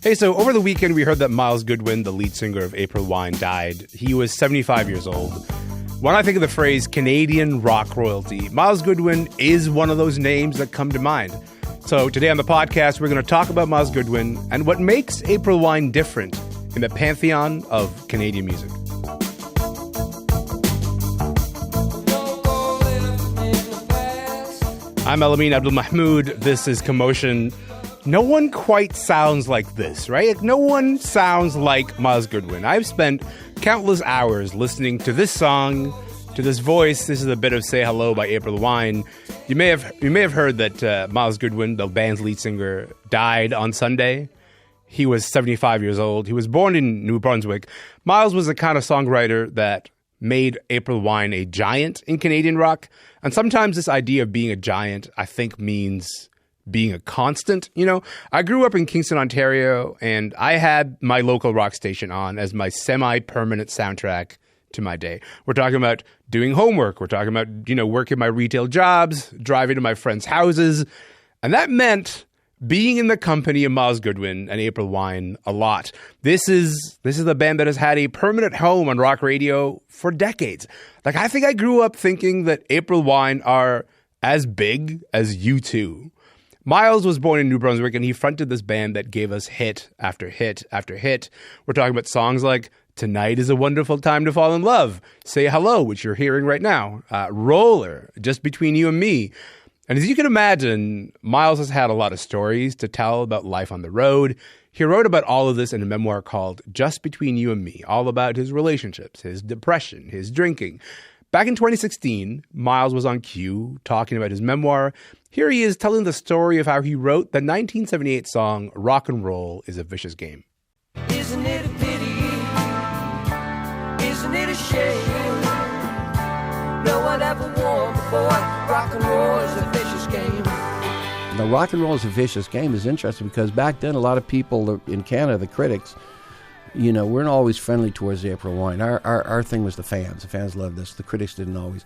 Hey, so over the weekend, we heard that Myles Goodwyn, the lead singer of April Wine, died. He was 75 years old. When I think of the phrase Canadian rock royalty, Myles Goodwyn is one of those names that come to mind. So today on the podcast, we're going to talk about Myles Goodwyn and what makes April Wine different in the pantheon of Canadian music. I'm Elamin Abdelmahmoud. This is Commotion. No one quite sounds like this, right? No one sounds like Myles Goodwyn. I've spent countless hours listening to this song, to this voice. This is a bit of Say Hello by April Wine. You may have heard that Myles Goodwyn, the band's lead singer, died on Sunday. He was 75 years old. He was born in New Brunswick. Myles was the kind of songwriter that made April Wine a giant in Canadian rock. And sometimes this idea of being a giant, I think, means being a constant. You know, I grew up in Kingston, Ontario, and I had my local rock station on as my semi-permanent soundtrack to my day. We're talking about doing homework. We're talking about, working my retail jobs, driving to my friends' houses. And that meant being in the company of Myles Goodwyn and April Wine a lot. This is the band that has had a permanent home on rock radio for decades. Like, I think I grew up thinking that April Wine are as big as U2. Myles was born in New Brunswick, and he fronted this band that gave us hit after hit after hit. We're talking about songs like Tonight is a Wonderful Time to Fall in Love, Say Hello, which you're hearing right now, Roller, Just Between You and Me. And as you can imagine, Myles has had a lot of stories to tell about life on the road. He wrote about all of this in a memoir called Just Between You and Me, all about his relationships, his depression, his drinking. Back in 2016, Myles was on Q talking about his memoir. Here he is telling the story of how he wrote the 1978 song Rock and Roll is a Vicious Game. Isn't it a pity? Isn't it a shame? No one ever warned the boy. Rock and roll is a vicious game. The Rock and Roll is a Vicious Game is interesting because back then a lot of people in Canada, the critics, weren't always friendly towards April Wine. Our thing was the fans. The fans loved this. The critics didn't always.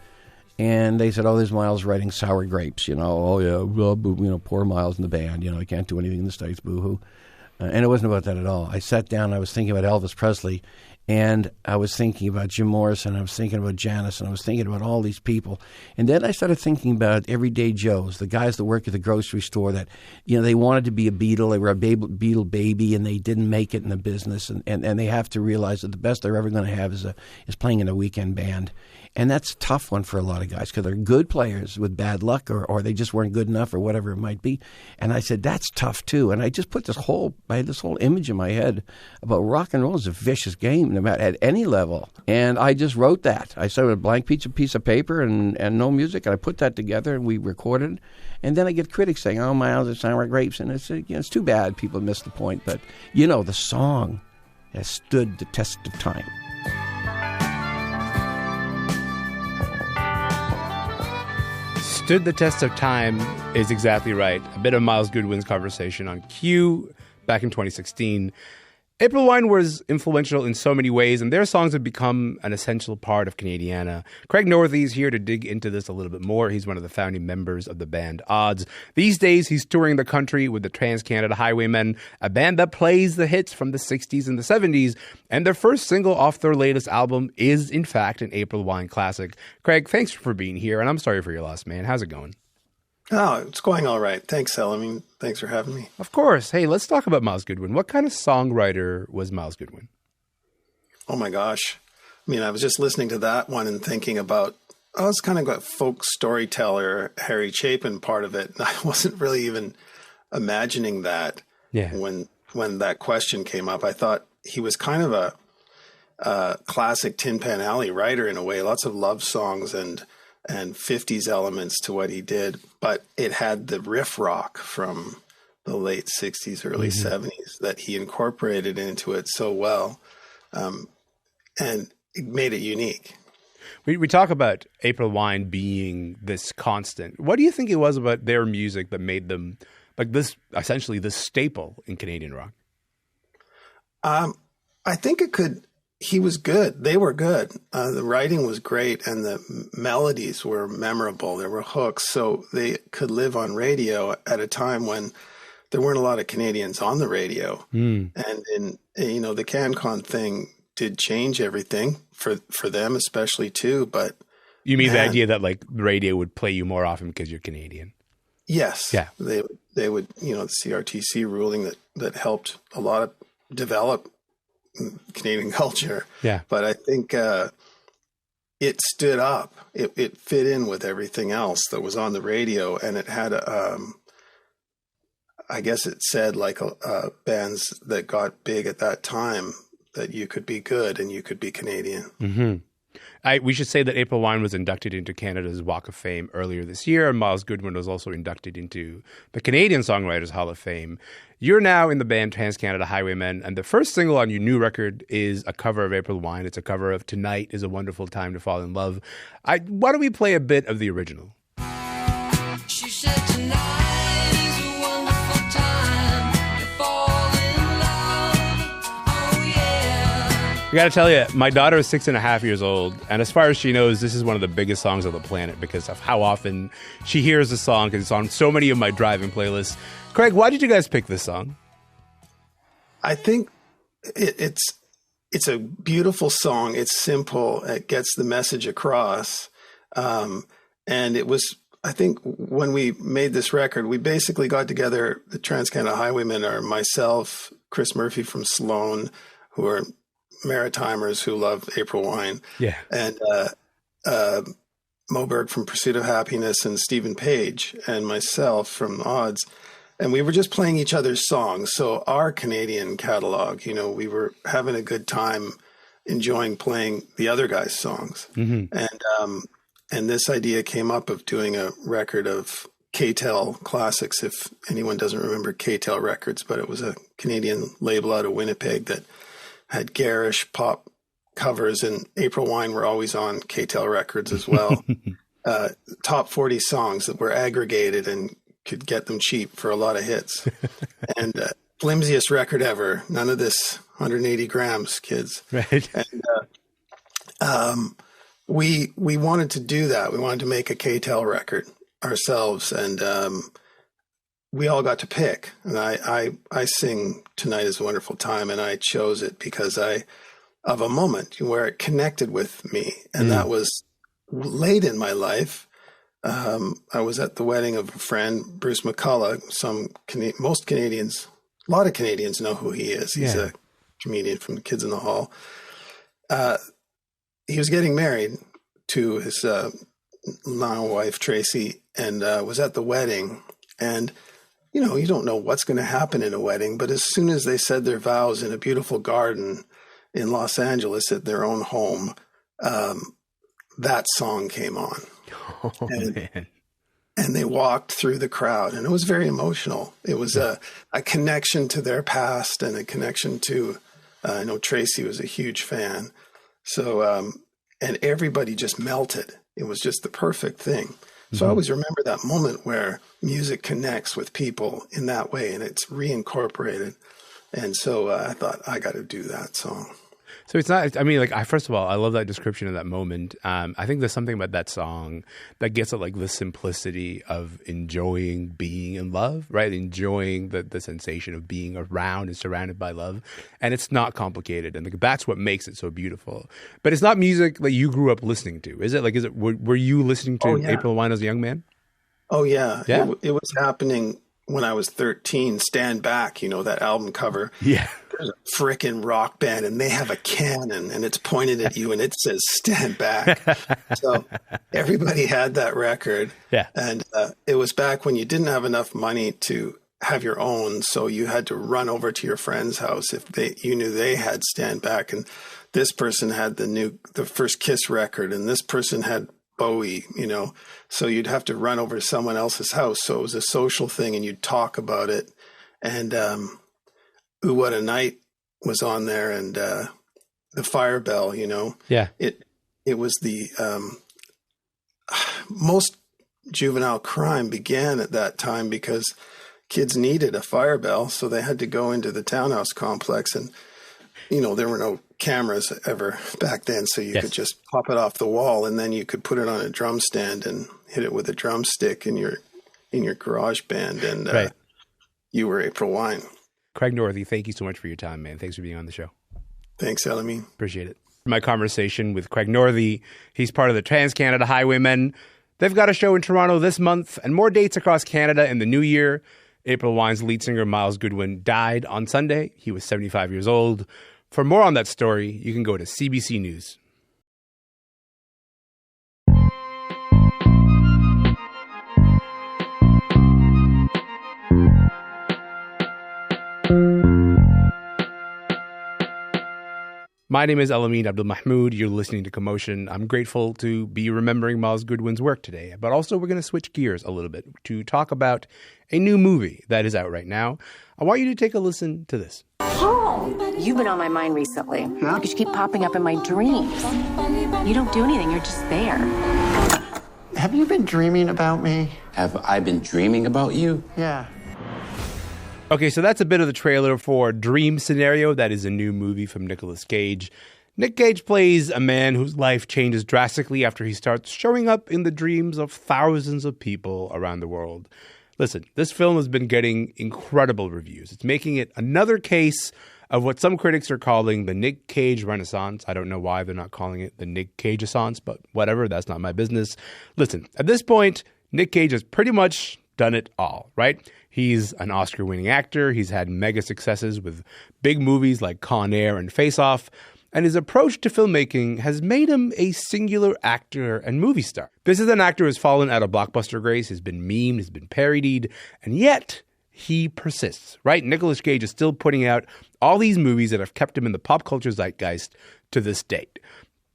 And they said, there's Myles writing sour grapes, poor Myles in the band, he can't do anything in the States, boo-hoo. And it wasn't about that at all. I sat down, I was thinking about Elvis Presley, and I was thinking about Jim Morrison, I was thinking about Janis, and I was thinking about all these people. And then I started thinking about everyday Joes, the guys that work at the grocery store that, they wanted to be a Beatle, they were a Beatle baby, and they didn't make it in the business. And they have to realize that the best they're ever going to have is playing in a weekend band. And that's a tough one for a lot of guys because they're good players with bad luck or they just weren't good enough or whatever it might be. And I said, that's tough too. And I just put I had this whole image in my head about rock and roll is a vicious game no matter at any level. And I just wrote that. I started with a blank piece of paper and no music. And I put that together and we recorded. And then I get critics saying, Myles, it sounds like grapes. And it's too bad people missed the point. But, the song has stood the test of time. Stood the test of time is exactly right. A bit of Myles Goodwyn's conversation on Q back in 2016. April Wine was influential in so many ways, and their songs have become an essential part of Canadiana. Craig Northey is here to dig into this a little bit more. He's one of the founding members of the band Odds. These days, he's touring the country with the Trans-Canada Highwaymen, a band that plays the hits from the 60s and the 70s, and their first single off their latest album is, in fact, an April Wine classic. Craig, thanks for being here, and I'm sorry for your loss, man. How's it going? Oh, it's going all right. Thanks, Elamin. Thanks for having me. Of course. Hey, let's talk about Myles Goodwyn. What kind of songwriter was Myles Goodwyn? Oh, my gosh. I was just listening to that one and thinking about, it's kind of a folk storyteller, Harry Chapin part of it. And I wasn't really even imagining that when that question came up. I thought he was kind of a classic Tin Pan Alley writer in a way, lots of love songs and 50s elements to what he did, but it had the riff rock from the late 60s, early 70s that he incorporated into it so well, and it made it unique. We talk about April Wine being this constant. What do you think it was about their music that made them like this, essentially this staple in Canadian rock? I think he was good. They were good. The writing was great and the melodies were memorable. There were hooks. So they could live on radio at a time when there weren't a lot of Canadians on the radio. Mm. And the CanCon thing did change everything for them, especially too. But you mean the idea that like the radio would play you more often because you're Canadian? Yes. Yeah. They would, the CRTC ruling that helped a lot of develop Canadian culture. Yeah. But I think it stood up. It fit in with everything else that was on the radio, and it had I guess it said like bands that got big at that time that you could be good and you could be Canadian. Mm-hmm. We should say that April Wine was inducted into Canada's Walk of Fame earlier this year. Myles Goodwyn was also inducted into the Canadian Songwriters Hall of Fame. You're now in the band Trans-Canada Highwaymen, and the first single on your new record is a cover of April Wine. It's a cover of Tonight is a Wonderful Time to Fall in Love. Why don't we play a bit of the original? She said tonight is a wonderful time to fall in love. Oh yeah. I gotta tell you, my daughter is 6.5 years old, and as far as she knows, this is one of the biggest songs on the planet because of how often she hears the song, because it's on so many of my driving playlists. Craig, why did you guys pick this song? I think it's a beautiful song. It's simple. It gets the message across. And it was, I think when we made this record, we basically got together, the Trans-Canada Highwaymen are myself, Chris Murphy from Sloan, who are Maritimers who love April Wine. Yeah. And Mo Berg from Pursuit of Happiness, and Stephen Page, and myself from Odds. And we were just playing each other's songs. So our Canadian catalog, we were having a good time enjoying playing the other guys' songs. Mm-hmm. And this idea came up of doing a record of K-Tel classics, if anyone doesn't remember K-Tel Records, but it was a Canadian label out of Winnipeg that had garish pop covers, and April Wine were always on K-Tel Records as well. Top 40 songs that were aggregated and could get them cheap for a lot of hits. And flimsiest record ever. None of this 180 grams, kids. Right. And we wanted to do that. We wanted to make a K-Tel record ourselves, and we all got to pick. And I sing Tonight is a Wonderful Time, and I chose it because of a moment where it connected with me, and that was late in my life. I was at the wedding of a friend, Bruce McCullough. A lot of Canadians know who he is. He's a comedian from Kids in the Hall. He was getting married to his now wife, Tracy, and was at the wedding. And, you don't know what's going to happen in a wedding, but as soon as they said their vows in a beautiful garden in Los Angeles at their own home, that song came on. Oh, man. And they walked through the crowd, and it was very emotional. It was a connection to their past and a connection to, I know Tracy was a huge fan. So, and everybody just melted. It was just the perfect thing. So I always remember that moment where music connects with people in that way, and it's reincorporated. And so I thought, I got to do that song. So it's not, first of all, I love that description of that moment. I think there's something about that song that gets at like the simplicity of enjoying being in love, right? Enjoying the sensation of being around and surrounded by love. And it's not complicated. And that's what makes it so beautiful. But it's not music that you grew up listening to, is it? Were you listening to April Wine as a young man? Oh, yeah. Yeah. It was happening when I was 13. Stand Back, that album cover. Yeah. There's a frickin' rock band, and they have a cannon, and it's pointed at you, and it says "Stand Back." So everybody had that record. Yeah. And it was back when you didn't have enough money to have your own, so you had to run over to your friend's house if you knew they had Stand Back, and this person had the first Kiss record, and this person had Bowie, so you'd have to run over to someone else's house. So it was a social thing, and you'd talk about it. And Ooh, What a Night was on there, and the Fire Bell, Yeah. It was the most juvenile crime began at that time because kids needed a fire bell, so they had to go into the townhouse complex, and there were no cameras ever back then, so you could just pop it off the wall, and then you could put it on a drum stand and hit it with a drumstick in your garage band. And right. You were April Wine. Craig Northey, thank you so much for your time, man. Thanks for being on the show. Thanks, Elamin. Appreciate it. My conversation with Craig Northey. He's part of the Trans-Canada Highwaymen. They've got a show in Toronto this month and more dates across Canada in the new year. April Wine's lead singer, Myles Goodwyn, died on Sunday. He was 75 years old. For more on that story, you can go to CBC News. My name is Elamin Abdelmahmoud. You're listening to Commotion. I'm grateful to be remembering Myles Goodwyn's work today. But also, we're going to switch gears a little bit to talk about a new movie that is out right now. I want you to take a listen to this. You've been on my mind recently. Yeah? Because you keep popping up in my dreams. You don't do anything. You're just there. Have you been dreaming about me? Have I been dreaming about you? Yeah. Okay, so that's a bit of the trailer for Dream Scenario. That is a new movie from Nicolas Cage. Nick Cage plays a man whose life changes drastically after he starts showing up in the dreams of thousands of people around the world. Listen, this film has been getting incredible reviews. It's making it another case of what some critics are calling the Nick Cage Renaissance. I don't know why they're not calling it the Nick Cage-assance, but whatever, that's not my business. Listen, at this point, Nick Cage has pretty much done it all, right? He's an Oscar-winning actor. He's had mega successes with big movies like Con Air and Face Off. And his approach to filmmaking has made him a singular actor and movie star. This is an actor who has fallen out of blockbuster grace, has been memed, has been parodied, and yet he persists, right? Nicolas Cage is still putting out all these movies that have kept him in the pop culture zeitgeist to this date.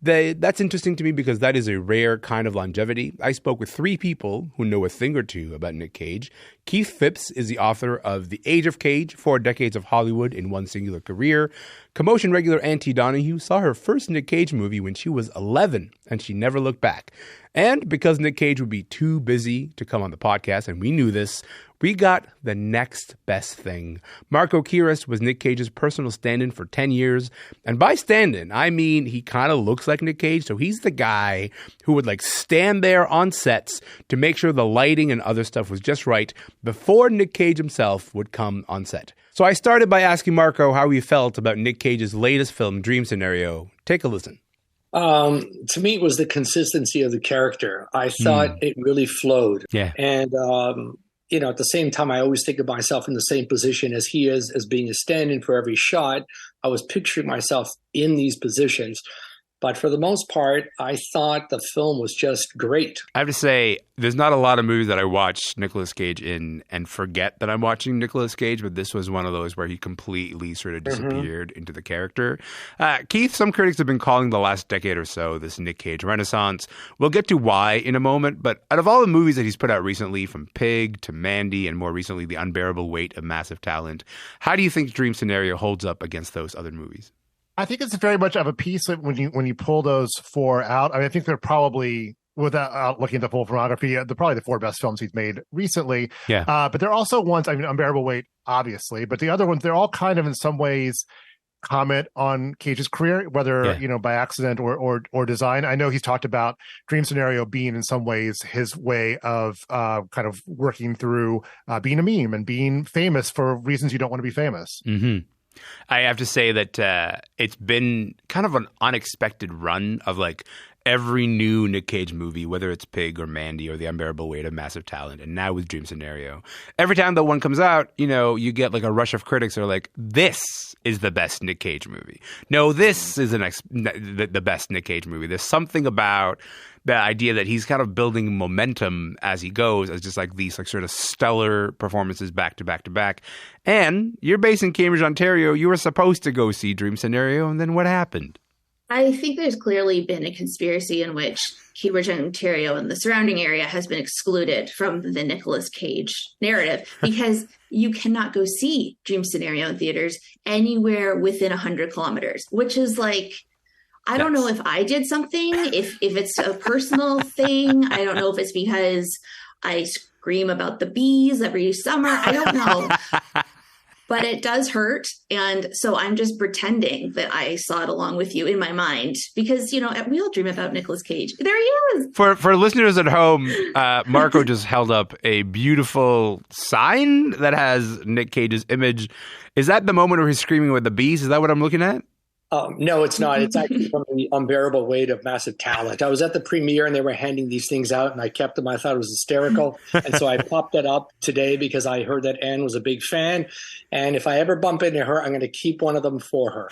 That's interesting to me because that is a rare kind of longevity. I spoke with 3 people who know a thing or two about Nick Cage. Keith Phipps is the author of The Age of Cage, 4 Decades of Hollywood in One Singular Career. Commotion regular Auntie Donahue saw her first Nick Cage movie when she was 11, and she never looked back. And because Nick Cage would be too busy to come on the podcast, and we knew this, we got the next best thing. Marco Kyris was Nick Cage's personal stand-in for 10 years. And by stand-in, I mean he kind of looks like Nick Cage. So he's the guy who would stand there on sets to make sure the lighting and other stuff was just right before Nick Cage himself would come on set. So I started by asking Marco how he felt about Nick Cage's latest film, Dream Scenario. Take a listen. To me, it was the consistency of the character. I thought it really flowed. Yeah. And, at the same time, I always think of myself in the same position as he is, as being a stand-in for every shot. I was picturing myself in these positions. But for the most part, I thought the film was just great. I have to say, there's not a lot of movies that I watch Nicolas Cage in and forget that I'm watching Nicolas Cage, but this was one of those where he completely sort of disappeared into the character. Keith, some critics have been calling the last decade or so this Nick Cage Renaissance. We'll get to why in a moment, but out of all the movies that he's put out recently, from Pig to Mandy and more recently The Unbearable Weight of Massive Talent, how do you think Dream Scenario holds up against those other movies? I think it's very much of a piece when you pull those 4 out. I mean, I think they're probably, without looking at the full filmography, they're probably the 4 best films he's made recently. Yeah. But they're also ones, I mean, Unbearable Weight, obviously, but the other ones, they're all kind of in some ways comment on Cage's career, whether, by accident or design. I know he's talked about Dream Scenario being in some ways his way of kind of working through being a meme and being famous for reasons you don't want to be famous. Mm-hmm. I have to say that it's been kind of an unexpected run of every new Nick Cage movie, whether it's Pig or Mandy or The Unbearable Weight of Massive Talent, and now with Dream Scenario. Every time that one comes out, you get a rush of critics who are like, this is the best Nick Cage movie. No, this is the best Nick Cage movie. There's something about the idea that he's kind of building momentum as he goes, as just these sort of stellar performances back to back to back. And you're based in Cambridge, Ontario. You were supposed to go see Dream Scenario, and then what happened? I think there's clearly been a conspiracy in which Cambridge, Ontario and the surrounding area has been excluded from the Nicolas Cage narrative because you cannot go see Dream Scenario in theaters anywhere within 100 kilometers, which is I don't know if I did something, if it's a personal thing. I don't know if it's because I scream about the bees every summer. I don't know. but it does hurt. And so I'm just pretending that I saw it along with you in my mind because, we all dream about Nicolas Cage. There he is. For listeners at home, Marco just held up a beautiful sign that has Nick Cage's image. Is that the moment where he's screaming with the bees? Is that what I'm looking at? No, it's not. It's actually from The Unbearable Weight of Massive Talent. I was at the premiere and they were handing these things out and I kept them. I thought it was hysterical. And so I popped it up today because I heard that Anne was a big fan. And if I ever bump into her, I'm going to keep one of them for her.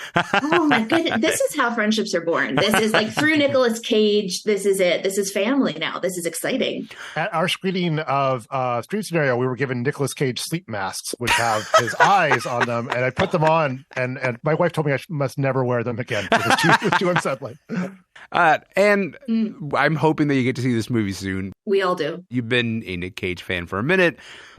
Oh my goodness. This is how friendships are born. This is like through Nicolas Cage. This is it. This is family now. This is exciting. At our screening of Street Scenario, we were given Nicolas Cage sleep masks, which have his eyes on them. And I put them on and my wife told me I must never wear them again. It was too unsettling. And I'm hoping that you get to see this movie soon. We all do. You've been a Nick Cage fan for a minute.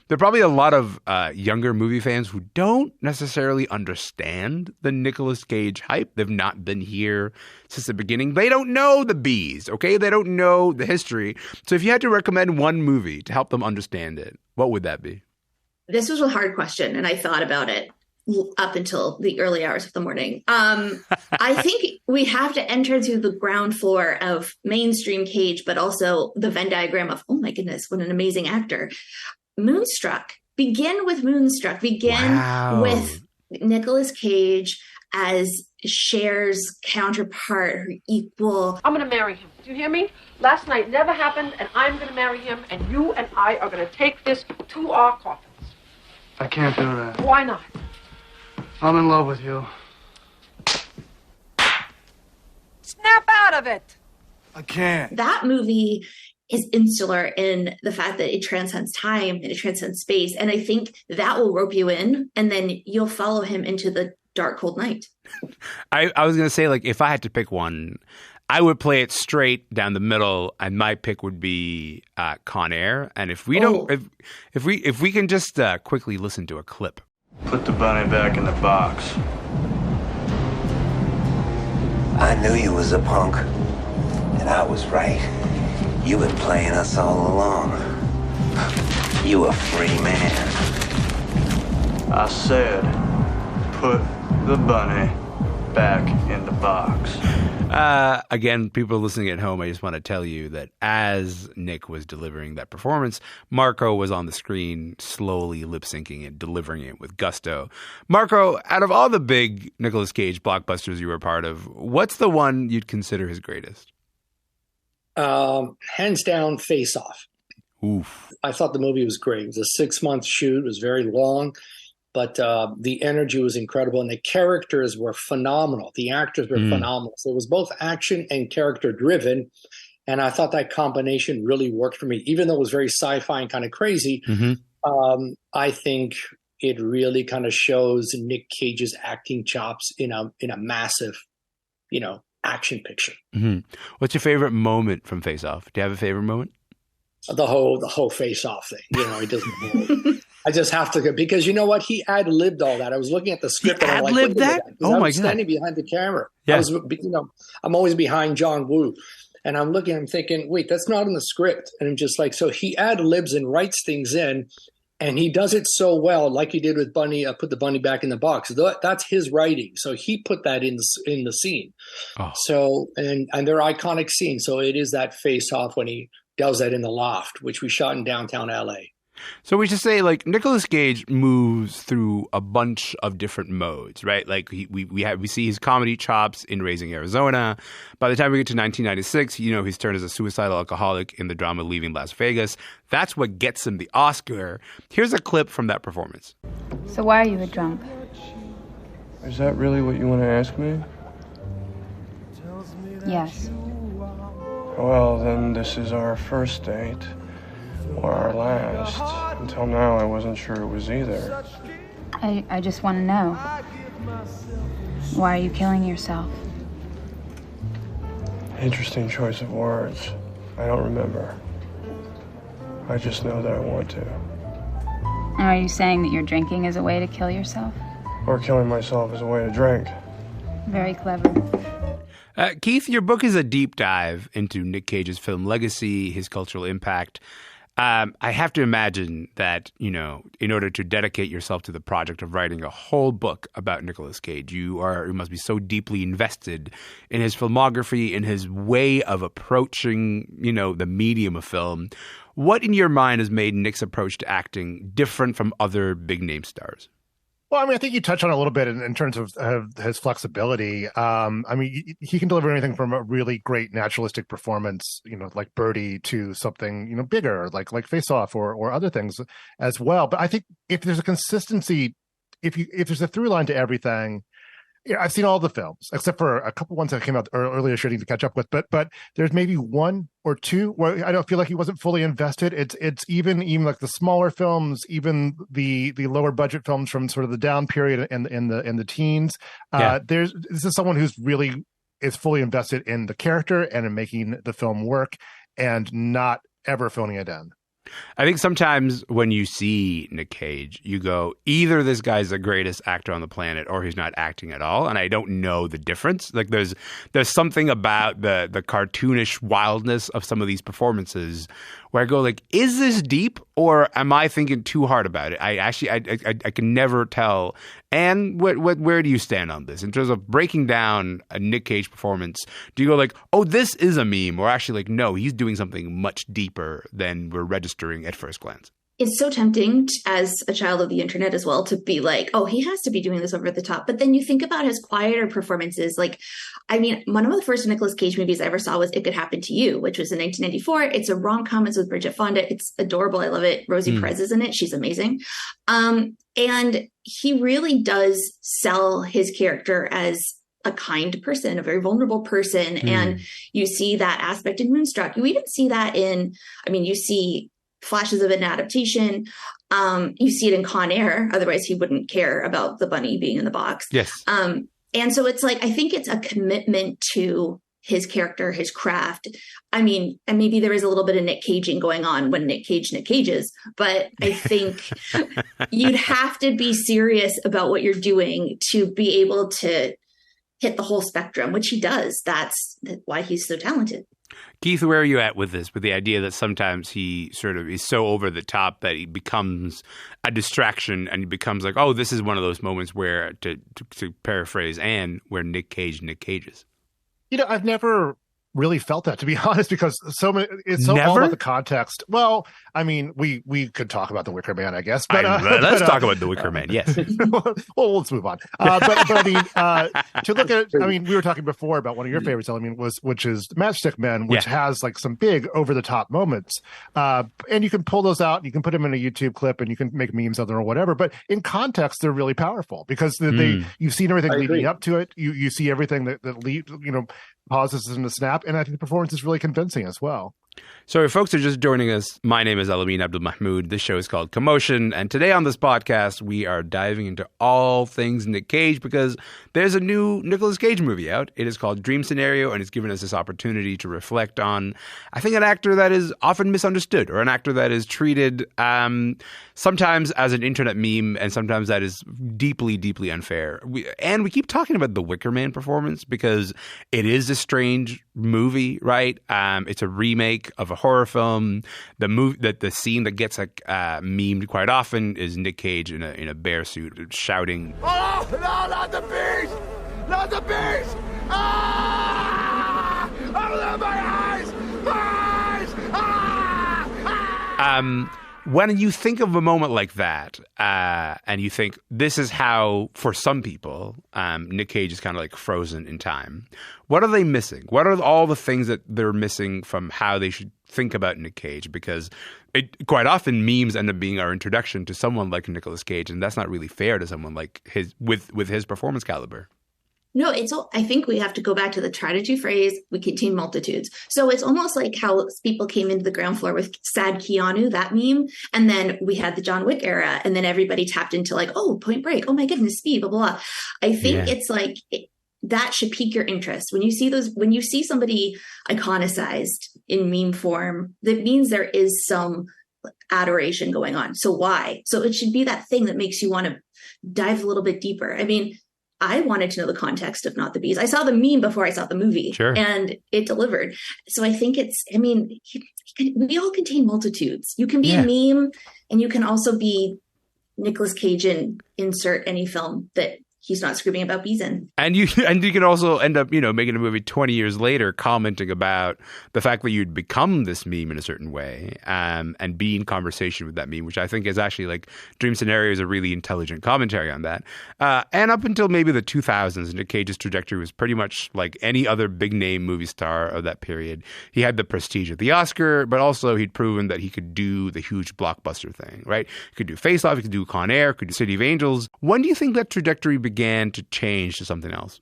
There are probably a lot of younger movie fans who don't necessarily understand the Nicolas Cage hype. They've not been here since the beginning. They don't know the bees, okay? They don't know the history. So if you had to recommend one movie to help them understand it, what would that be? This was a hard question, and I thought about it up until the early hours of the morning. I think we have to enter through the ground floor of mainstream Cage, but also the Venn diagram of, oh my goodness, what an amazing actor. Moonstruck. Begin with Moonstruck. Begin with Nicolas Cage as Cher's counterpart, her equal. I'm going to marry him. Do you hear me? Last night never happened, and I'm going to marry him, and you and I are going to take this to our coffins. I can't do that. Why not? I'm in love with you. Snap out of it. I can't. That movie is insular in the fact that it transcends time and it transcends space. And I think that will rope you in, and then you'll follow him into the dark, cold night. I was going to say, like, if I had to pick one, I would play it straight down the middle, and my pick would be Con Air. And if we don't, if we can just quickly listen to a clip. Put the bunny back in the box. I knew you was a punk, and I was right. You been playing us all along. You a free man. I said, put the bunny back in the box. Again, people listening at home, I just want to tell you that as Nick was delivering that performance, Marco was on the screen slowly lip-syncing it, delivering it with gusto. Marco, out of all the big Nicolas Cage blockbusters you were a part of, what's the one you'd consider his greatest? Hands down, Face Off. Oof. I thought the movie was great. It was a 6-month shoot. It was very long. But the energy was incredible, and the characters were phenomenal. The actors were phenomenal. So it was both action and character-driven, and I thought that combination really worked for me. Even though it was very sci-fi and kind of crazy, I think it really kind of shows Nick Cage's acting chops in a massive, action picture. What's your favorite moment from Face Off? Do you have a favorite moment? The whole Face Off thing. He doesn't. I just have to go because you know what? He ad-libbed all that. I was looking at the script and I'm like, ad-libbed that? Oh my God. Standing behind the camera. Yeah. I was, I'm always behind John Woo. And I'm looking, I'm thinking, wait, that's not in the script. And I'm just like, so he ad-libs and writes things in, and he does it so well, like he did with Bunny, put the bunny back in the box. That's his writing. So he put that in the scene. Oh. So, and they're iconic scenes. So it is that Face Off when he does that in the loft, which we shot in downtown LA. So we should say, like, Nicolas Cage moves through a bunch of different modes, right? Like, we see his comedy chops in Raising Arizona. By the time we get to 1996, he's turned as a suicidal alcoholic in the drama Leaving Las Vegas. That's what gets him the Oscar. Here's a clip from that performance. So why are you a drunk? Is that really what you want to ask me? Yes. Well, then this is our first date. Or our last. Until now, I wasn't sure it was either. I just want to know. Why are you killing yourself? Interesting choice of words. I don't remember. I just know that I want to. Are you saying that you're drinking is a way to kill yourself? Or killing myself is a way to drink. Very clever. Keith, your book is a deep dive into Nick Cage's film legacy, his cultural impact. I have to imagine that, in order to dedicate yourself to the project of writing a whole book about Nicolas Cage, you must be so deeply invested in his filmography, in his way of approaching, the medium of film. What in your mind has made Nick's approach to acting different from other big name stars? Well, I think you touched on it a little bit in terms of his flexibility. He can deliver anything from a really great naturalistic performance, like Birdie, to something, bigger, like Face Off or other things as well. But I think if there's a consistency, if there's a through line to everything, I've seen all the films except for a couple ones that came out earlier this year to catch up with. But there's maybe one or two where I don't feel like he wasn't fully invested. It's even like the smaller films, even the lower budget films from sort of the down period and the teens. This is someone who's really is fully invested in the character and in making the film work and not ever phoning it in. I think sometimes when you see Nick Cage, you go, either this guy's the greatest actor on the planet or he's not acting at all. And I don't know the difference. Like there's something about the cartoonish wildness of some of these performances where I go like, is this deep or am I thinking too hard about it? I can never tell. And where do you stand on this in terms of breaking down a Nick Cage performance? Do you go like, oh, this is a meme, or actually like, no, he's doing something much deeper than we're registering at first glance? It's so tempting as a child of the internet as well to be like, oh, he has to be doing this over the top. But then you think about his quieter performances. One of the first Nicolas Cage movies I ever saw was It Could Happen to You, which was in 1994. It's a rom-com. It's with Bridget Fonda. It's adorable. I love it. Rosie Perez is in it. She's amazing. And he really does sell his character as a kind person, a very vulnerable person. And you see that aspect in Moonstruck. You even see that you see flashes of an adaptation. You see it in Con Air. Otherwise, he wouldn't care about the bunny being in the box. Yes. And so it's like, I think it's a commitment to his character, his craft. And maybe there is a little bit of Nick Caging going on when Nick Cages, but I think you'd have to be serious about what you're doing to be able to hit the whole spectrum, which he does. That's why he's so talented. Keith, where are you at with this? With the idea that sometimes he sort of is so over the top that he becomes a distraction and he becomes like, oh, this is one of those moments where, to paraphrase Anne, where Nick Cages. I've never really felt that, to be honest, because it's all about the context. Well, we could talk about The Wicker Man, I guess. But, let's talk about The Wicker Man, yes. Well, let's move on. To look at, we were talking before about one of your favorites, which is Matchstick Men, which has like some big over-the-top moments. And you can pull those out, you can put them in a YouTube clip, and you can make memes of them or whatever. But in context, they're really powerful because you've seen everything leading up to it. You see everything that pauses them to snap, and I think the performance is really convincing as well. So if folks are just joining us, my name is Elamin Abdelmahmoud. This show is called Commotion, and today on this podcast, we are diving into all things Nick Cage because there's a new Nicolas Cage movie out. It is called Dream Scenario, and it's given us this opportunity to reflect on, I think, an actor that is often misunderstood or an actor that is treated sometimes as an internet meme and sometimes that is deeply, deeply unfair. We keep talking about the Wicker Man performance because it is a strange movie, right? It's a remake of a horror film. The scene that gets memed quite often is Nick Cage in a bear suit shouting, "Oh no, not the beast! Not the beast! Ah! Open my eyes! My eyes! Ah! When you think of a moment like that, and you think this is how, for some people, Nick Cage is kind of like frozen in time. What are they missing? What are all the things that they're missing from how they should think about Nick Cage? Because quite often memes end up being our introduction to someone like Nicolas Cage, and that's not really fair to someone like with his performance caliber. No, I think we have to go back to the Trinity phrase, we contain multitudes. So it's almost like how people came into the ground floor with Sad Keanu, that meme. And then we had the John Wick era. And then everybody tapped into like, oh, Point Break. Oh my goodness, Speed, blah, blah, blah. I think it's like that should pique your interest. When you see somebody iconicized in meme form, that means there is some adoration going on. So why? So it should be that thing that makes you want to dive a little bit deeper. I wanted to know the context of Not the Bees. I saw the meme before I saw the movie, and it delivered. So I think we all contain multitudes. You can be a meme, and you can also be Nicolas Cage and insert any film that he's not screaming about bees in. And you can also end up, making a movie 20 years later commenting about the fact that you'd become this meme in a certain way, and be in conversation with that meme, which I think is actually like Dream Scenario is a really intelligent commentary on that. And up until maybe the 2000s, Nick Cage's trajectory was pretty much like any other big name movie star of that period. He had the prestige of the Oscar, but also he'd proven that he could do the huge blockbuster thing, right? He could do Face Off, he could do Con Air, could do City of Angels. When do you think that trajectory began to change to something else?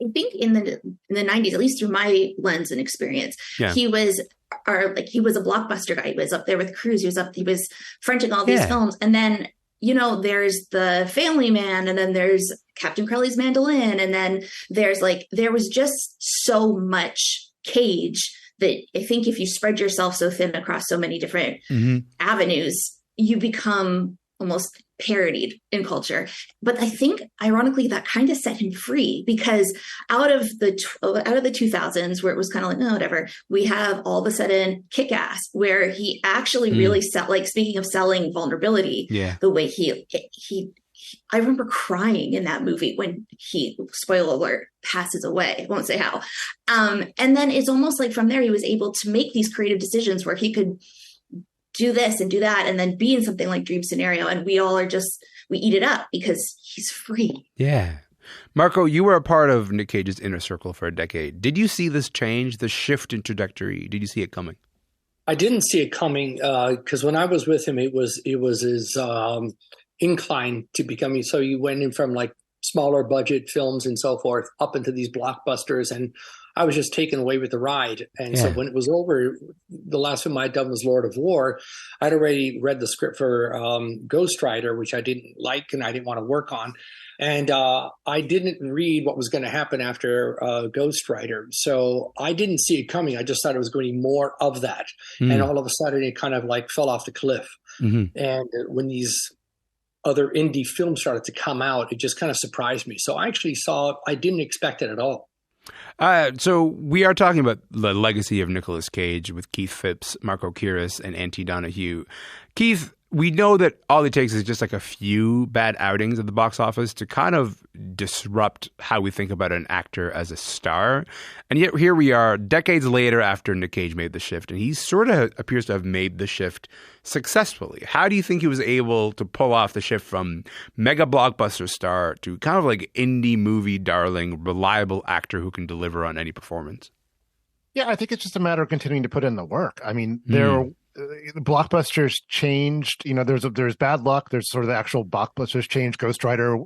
I think in the 90s, at least through my lens and experience, he was a blockbuster guy. He was up there with Cruise. He was fronting all these films. And then, there's The Family Man, and then there's Captain Crowley's Mandolin. And then there was just so much Cage that I think if you spread yourself so thin across so many different avenues, you become almost parodied in culture. But I think ironically that kind of set him free, because out of the 2000s, where it was kind of like, no, whatever, we have all of a sudden Kick-Ass, where he actually really speaking of selling vulnerability, the way he I remember crying in that movie when he, spoiler alert, passes away. I won't say how. And then it's almost like from there, he was able to make these creative decisions where he could do this and do that, and then be in something like Dream Scenario. And we all we eat it up because he's free. Yeah. Marco, you were a part of Nick Cage's inner circle for a decade. Did you see this change, the shift in trajectory? Did you see it coming? I didn't see it coming because when I was with him, it was his incline to becoming. So you went in from like smaller budget films and so forth up into these blockbusters, and I was just taken away with the ride. And so when it was over, the last film I'd done was Lord of War. I'd already read the script for Ghost Rider, which I didn't like and I didn't want to work on. And I didn't read what was going to happen after Ghost Rider. So I didn't see it coming. I just thought it was going to be more of that. And all of a sudden it kind of like fell off the cliff. And when these other indie films started to come out, it just kind of surprised me. So I actually I didn't expect it at all. So we are talking about the legacy of Nicolas Cage with Keith Phipps, Marco Kyris, and Auntie Donahue. Keith, we know that all it takes is just like a few bad outings at the box office to kind of disrupt how we think about an actor as a star. And yet here we are decades later after Nick Cage made the shift, and he sort of appears to have made the shift successfully. How do you think he was able to pull off the shift from mega blockbuster star to kind of like indie movie darling, reliable actor who can deliver on any performance? Yeah, I think it's just a matter of continuing to put in the work. I mean, the blockbusters changed. There's bad luck. There's sort of the actual blockbusters changed. Ghost Rider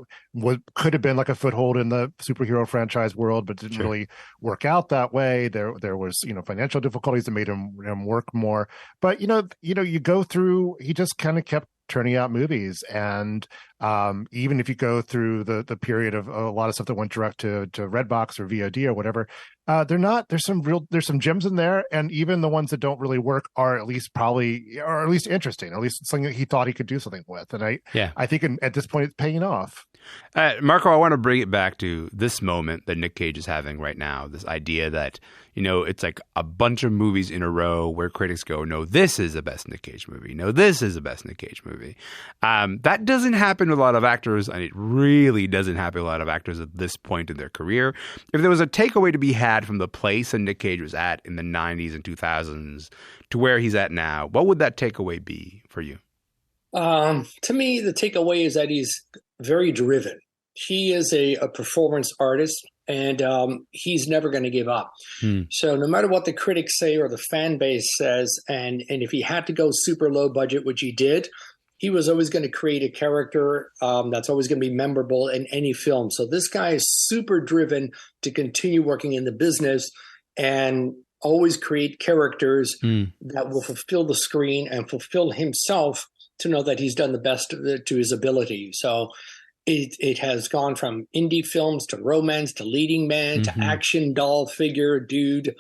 could have been like a foothold in the superhero franchise world, but didn't really work out that way. There was financial difficulties that made him work more. But you go through. He just kind of kept turning out movies, and even if you go through the period of a lot of stuff that went direct to Redbox or VOD or whatever, there's some gems in there, and even the ones that don't really work are at least interesting, at least something that he thought he could do something with. And I think at this point it's paying off. Marco, I want to bring it back to this moment that Nick Cage is having right now, this idea that it's like a bunch of movies in a row where critics go, no, this is the best Nick Cage movie. No, this is the best Nick Cage movie. That doesn't happen with a lot of actors, and it really doesn't happen with a lot of actors at this point in their career. If there was a takeaway to be had from the place that Nick Cage was at in the 90s and 2000s to where he's at now, what would that takeaway be for you? To me, the takeaway is that he's very driven. He is a performance artist, and he's never going to give up. So no matter what the critics say or the fan base says, and if he had to go super low budget, which he did, he was always going to create a character that's always going to be memorable in any film. So this guy is super driven to continue working in the business and always create characters that will fulfill the screen and fulfill himself to know that he's done the best to his ability. So it has gone from indie films to romance to leading man to action doll figure dude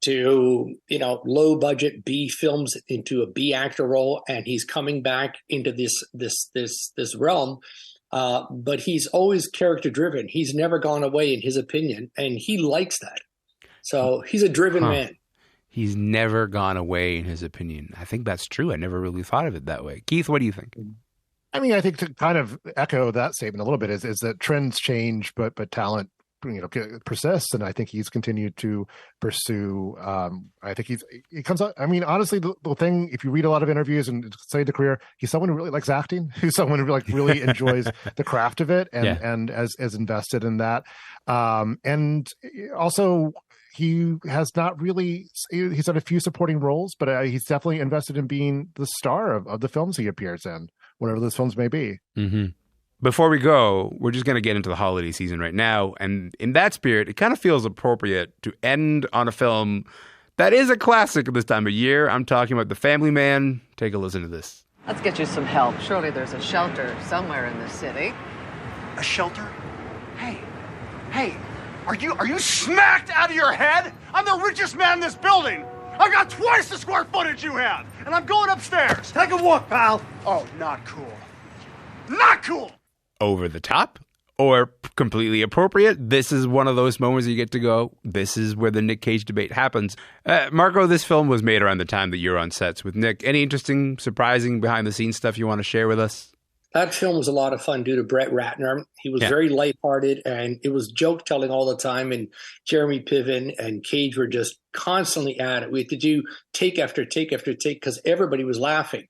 to low budget B films into a B actor role, and he's coming back into this realm But he's always character driven. He's never gone away in his opinion, and he likes that. So he's a driven man. He's never gone away in his opinion. I think that's true. I never really thought of it that way. Keith, what do you think? I mean, I think to kind of echo that statement a little bit is that trends change, but talent, persists, and I think he's continued to pursue. I think he comes out. I mean, honestly, the thing, if you read a lot of interviews and study the career, he's someone who really likes acting, who's someone who really enjoys the craft of it, and as invested in that, and also. He has not really, he's had a few supporting roles, but he's definitely invested in being the star of the films he appears in, whatever those films may be. Mm-hmm. Before we go, we're just going to get into the holiday season right now. And in that spirit, it kind of feels appropriate to end on a film that is a classic at this time of year. I'm talking about The Family Man. Take a listen to this. Let's get you some help. Surely there's a shelter somewhere in the city. A shelter? Hey. Are you smacked out of your head? I'm the richest man in this building. I've got twice the square footage you have, and I'm going upstairs. Take a walk, pal. Oh, not cool. Not cool. Over the top or completely appropriate? This is one of those moments you get to go, this is where the Nick Cage debate happens. Marco, this film was made around the time that you're on sets with Nick. Any interesting, surprising behind-the-scenes stuff you want to share with us? That film was a lot of fun due to Brett Ratner. He was very lighthearted, and it was joke telling all the time. And Jeremy Piven and Cage were just constantly at it. We had to do take after take after take because everybody was laughing.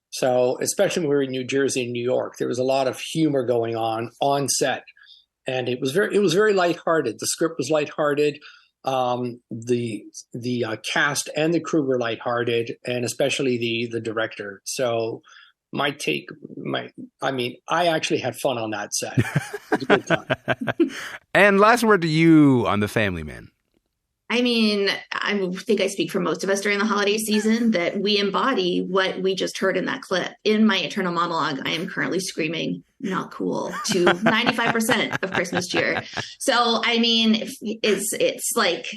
So, especially when we were in New Jersey and New York, there was a lot of humor going on set, and it was very lighthearted. The script was lighthearted. The cast and the crew were lighthearted, and especially the director. So. I actually had fun on that set. It was a good time. And last word to you on The Family Man. I mean, I think I speak for most of us during the holiday season that we embody what we just heard in that clip. In my internal monologue, I am currently screaming, not cool, to 95% of Christmas cheer. So, I mean, it's like,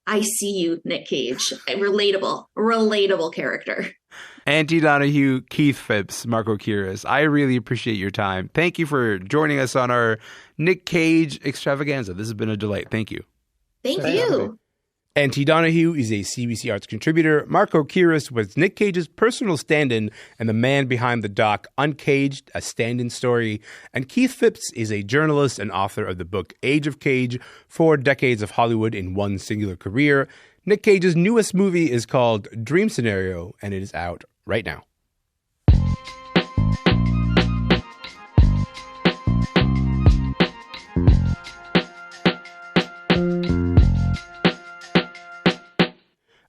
I see you, Nick Cage. A relatable character. Auntie Donahue, Keith Phipps, Marco Kyris, I really appreciate your time. Thank you for joining us on our Nick Cage extravaganza. This has been a delight. Thank you. Thank you. Auntie Donahue is a CBC Arts contributor. Marco Kyris was Nick Cage's personal stand-in and the man behind the doc Uncaged, a stand-in story. And Keith Phipps is a journalist and author of the book Age of Cage, 4 Decades of Hollywood in One Singular Career. Nick Cage's newest movie is called Dream Scenario, and it is out right now.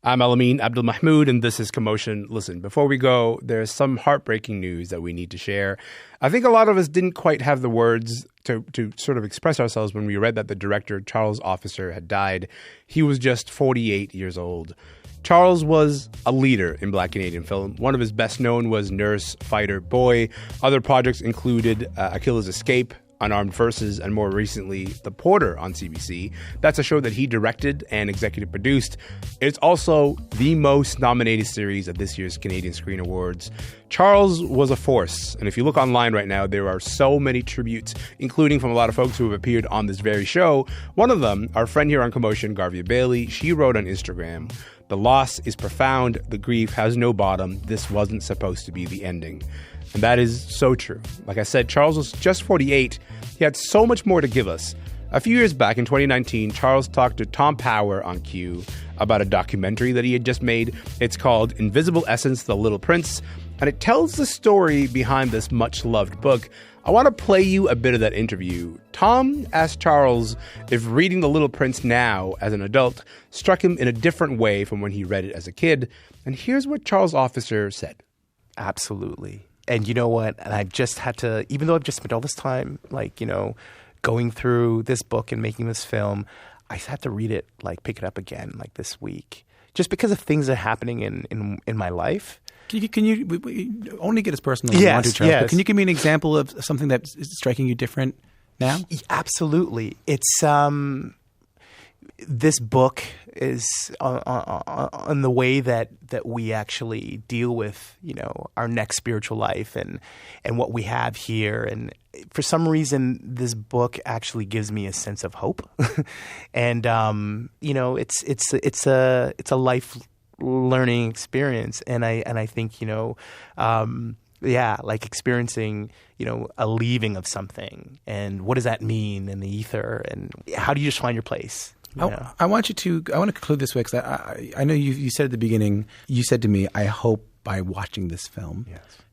I'm Elamin Abdelmahmoud, and this is Commotion. Listen, before we go, there's some heartbreaking news that we need to share. I think a lot of us didn't quite have the words to sort of express ourselves when we read that the director, Charles Officer, had died. He was just 48 years old. Charles was a leader in Black Canadian film. One of his best known was Nurse, Fighter, Boy. Other projects included A Killer's Escape, Unarmed Verses, and more recently, The Porter on CBC. That's a show that he directed and executive produced. It's also the most nominated series at this year's Canadian Screen Awards. Charles was a force, and if you look online right now, there are so many tributes, including from a lot of folks who have appeared on this very show. One of them, our friend here on Commotion, Garvia Bailey, she wrote on Instagram, "The loss is profound, the grief has no bottom, this wasn't supposed to be the ending." And that is so true. Like I said, Charles was just 48. He had so much more to give us. A few years back in 2019, Charles talked to Tom Power on Q about a documentary that he had just made. It's called Invisible Essence, The Little Prince, and it tells the story behind this much-loved book. I want to play you a bit of that interview. Tom asked Charles if reading The Little Prince now as an adult struck him in a different way from when he read it as a kid. And here's what Charles Officer said. Absolutely. And you know what? And I've just had to, even though I've just spent all this time, going through this book and making this film, I had to read it, pick it up again, this week, just because of things that are happening in my life. Can you only get as personal as you want to, Charles? But can you give me an example of something that's striking you different now? Absolutely. It's this book is on the way that we actually deal with, our next spiritual life and what we have here. And for some reason, this book actually gives me a sense of hope. And, it's a life learning experience. And I think, like experiencing, a leaving of something, and what does that mean in the ether, and how do you just find your place? I want to conclude this way, because I know you said at the beginning, you said to me, I hope by watching this film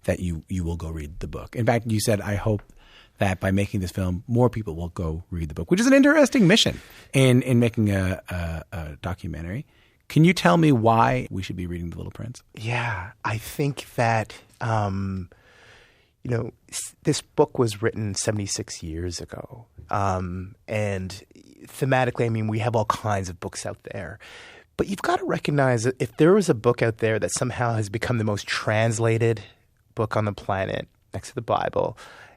that you will go read the book. In fact, you said, I hope that by making this film, more people will go read the book, which is an interesting mission in making a documentary. Can you tell me why we should be reading The Little Prince? Yeah, I think that, this book was written 76 years ago. And thematically, we have all kinds of books out there. But you've got to recognize that if there was a book out there that somehow has become the most translated book on the planet next to the Bible,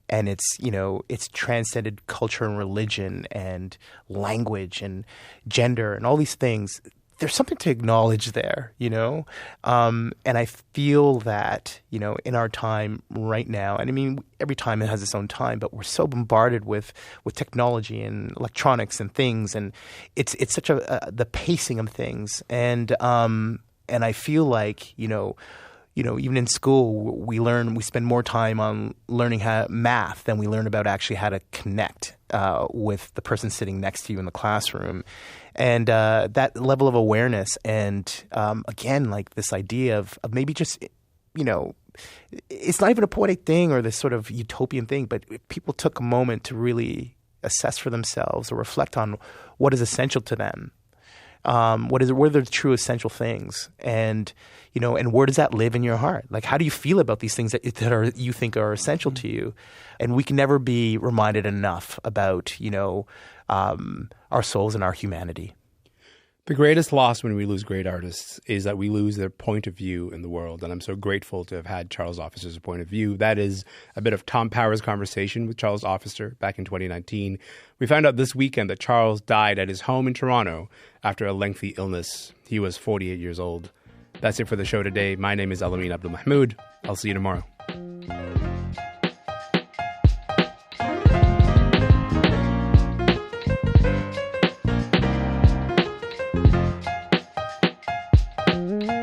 and it's transcended culture and religion and language and gender and all these things, there's something to acknowledge there, and I feel that, in our time right now, and every time it has its own time, but we're so bombarded with technology and electronics and things, and it's such the pacing of things, and I feel like, even in school, we spend more time on learning math than we learn about actually how to connect with the person sitting next to you in the classroom. And that level of awareness, and again, like this idea of maybe just, it's not even a poetic thing or this sort of utopian thing, but people took a moment to really assess for themselves or reflect on what is essential to them. What are the true essential things, and and where does that live in your heart? Like, how do you feel about these things that you think are essential to you? And we can never be reminded enough about our souls and our humanity. The greatest loss when we lose great artists is that we lose their point of view in the world. And I'm so grateful to have had Charles Officer's point of view. That is a bit of Tom Power's conversation with Charles Officer back in 2019. We found out this weekend that Charles died at his home in Toronto after a lengthy illness. He was 48 years old. That's it for the show today. My name is Elamin Abdelmahmoud. I'll see you tomorrow. Mm-hmm.